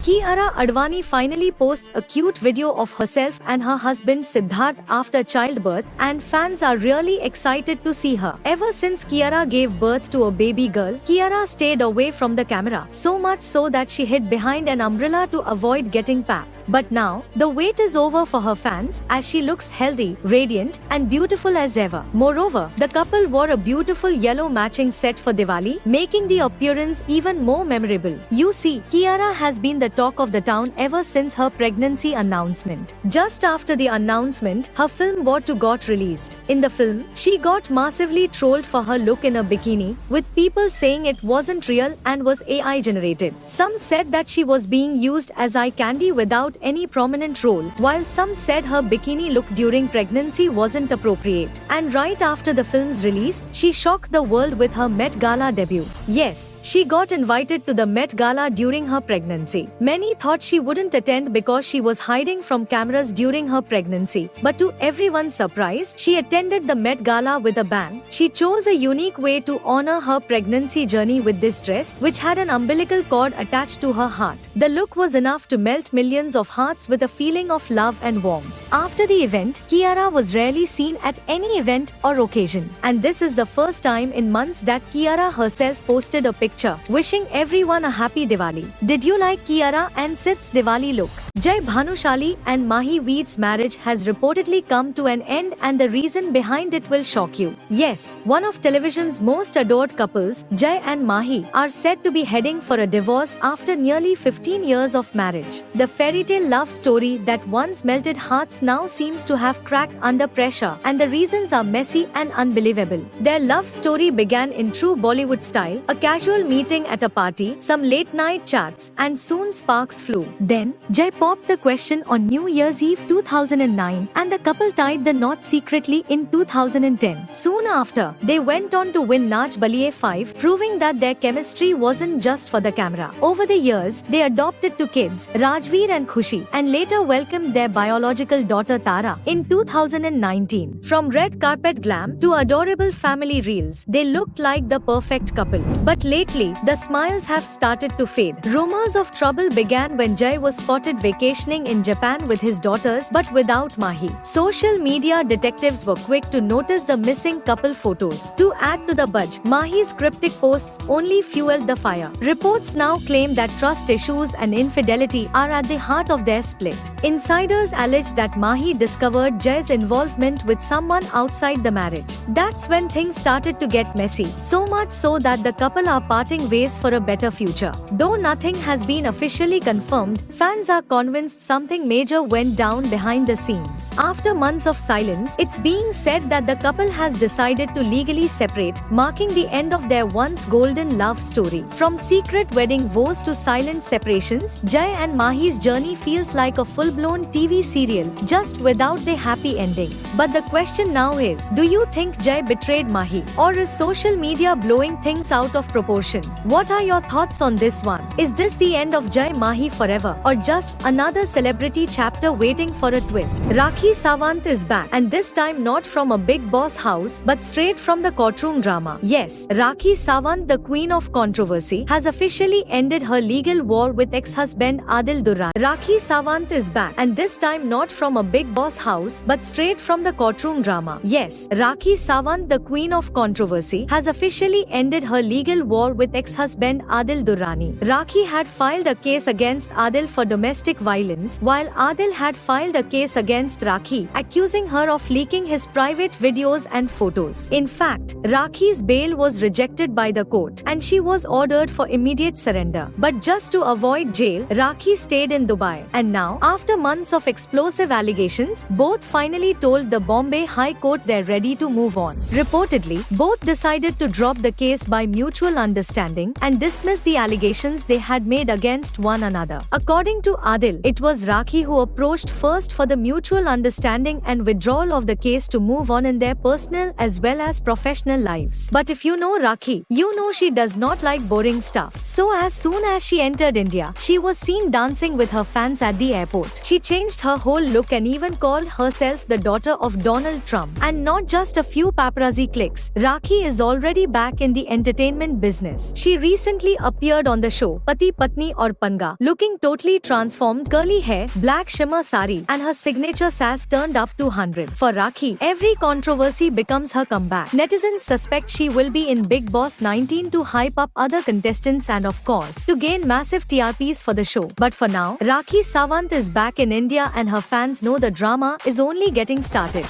Kiara Advani finally posts a cute video of herself and her husband Siddharth after childbirth, and fans are really excited to see her. Ever since Kiara gave birth to a baby girl, Kiara stayed away from the camera, so much so that she hid behind an umbrella to avoid getting papped. But now, the wait is over for her fans, as she looks healthy, radiant, and beautiful as ever. Moreover, the couple wore a beautiful yellow matching set for Diwali, making the appearance even more memorable. You see, Kiara has been the talk of the town ever since her pregnancy announcement. Just after the announcement, her film What To got released. In the film, she got massively trolled for her look in a bikini, with people saying it wasn't real and was AI generated. Some said that she was being used as eye candy without any prominent role, while some said her bikini look during pregnancy wasn't appropriate. And right after the film's release, she shocked the world with her Met Gala debut. Yes, she got invited to the Met Gala during her pregnancy. Many thought she wouldn't attend because she was hiding from cameras during her pregnancy, but to everyone's surprise, she attended the Met Gala with a bang. She chose a unique way to honor her pregnancy journey with this dress, which had an umbilical cord attached to her heart. The look was enough to melt millions of hearts with a feeling of love and warmth. After the event, Kiara was rarely seen at any event or occasion, and this is the first time in months that Kiara herself posted a picture wishing everyone a happy Diwali. Did you like Kiara and Sid's Diwali look? Jai Bhanushali and Mahi Veer's marriage has reportedly come to an end, and the reason behind it will shock you. Yes, one of television's most adored couples, Jai and Mahi, are said to be heading for a divorce after nearly 15 years of marriage. The fairy tale love story that once melted hearts now seems to have cracked under pressure, and the reasons are messy and unbelievable. Their love story began in true Bollywood style, a casual meeting at a party, some late night chats, and soon sparks flew. Then, Jai popped the question on New Year's Eve 2009, and the couple tied the knot secretly in 2010. Soon after, they went on to win Naach Baliye 5, proving that their chemistry wasn't just for the camera. Over the years, they adopted two kids, Rajveer and Khushi, and later welcomed their biological daughter Tara in 2019. From red carpet glam to adorable family reels, they looked like the perfect couple. But lately, the smiles have started to fade. Rumors of trouble began when Jai was spotted vacationing in Japan with his daughters but without Mahi. Social media detectives were quick to notice the missing couple photos. To add to the budge, Mahi's cryptic posts only fueled the fire. Reports now claim that trust issues and infidelity are at the heart of their split. Insiders allege that Mahi discovered Jai's involvement with someone outside the marriage. That's when things started to get messy, so much so that the couple are parting ways for a better future. Though nothing has been officially confirmed, fans are convinced something major went down behind the scenes. After months of silence, it's being said that the couple has decided to legally separate, marking the end of their once golden love story. From secret wedding vows to silent separations, Jai and Mahi's journey feels like a full-blown TV serial, just without the happy ending. But the question now is, do you think Jai betrayed Mahi, or is social media blowing things out of proportion? What are your thoughts on this one? Is this the end of Jai Mahi forever, or just another celebrity chapter waiting for a twist? Rakhi Sawant is back, and this time not from a big boss house, but straight from the courtroom drama. Yes, Rakhi Sawant, the queen of controversy, has officially ended her legal war with ex-husband Adil Durrani. Rakhi Sawant is back, and this time not from a big boss house, but straight from the courtroom drama. Yes, Rakhi Sawant, the queen of controversy, has officially ended her legal war with ex-husband Adil Durrani. Rakhi had filed a case against Adil for domestic violence, while Adil had filed a case against Rakhi, accusing her of leaking his private videos and photos. In fact, Rakhi's bail was rejected by the court, and she was ordered for immediate surrender. But just to avoid jail, Rakhi stayed in Dubai. And now, after months of explosive allegations, both finally told the Bombay High Court they're ready to move on. Reportedly, both decided to drop the case by mutual understanding and dismiss the allegations they had made against one another. According to Adil, it was Rakhi who approached first for the mutual understanding and withdrawal of the case to move on in their personal as well as professional lives. But if you know Rakhi, you know she does not like boring stuff. So as soon as she entered India, she was seen dancing with her fans fans at the airport. She changed her whole look and even called herself the daughter of Donald Trump. And not just a few paparazzi clicks, Rakhi is already back in the entertainment business. She recently appeared on the show Pati Patni Aur Panga, looking totally transformed, curly hair, black shimmer sari, and her signature sass turned up to 100. For Rakhi, every controversy becomes her comeback. Netizens suspect she will be in Bigg Boss 19 to hype up other contestants and of course, to gain massive TRPs for the show. But for now, Rakhi Sawant is back in India and her fans know the drama is only getting started.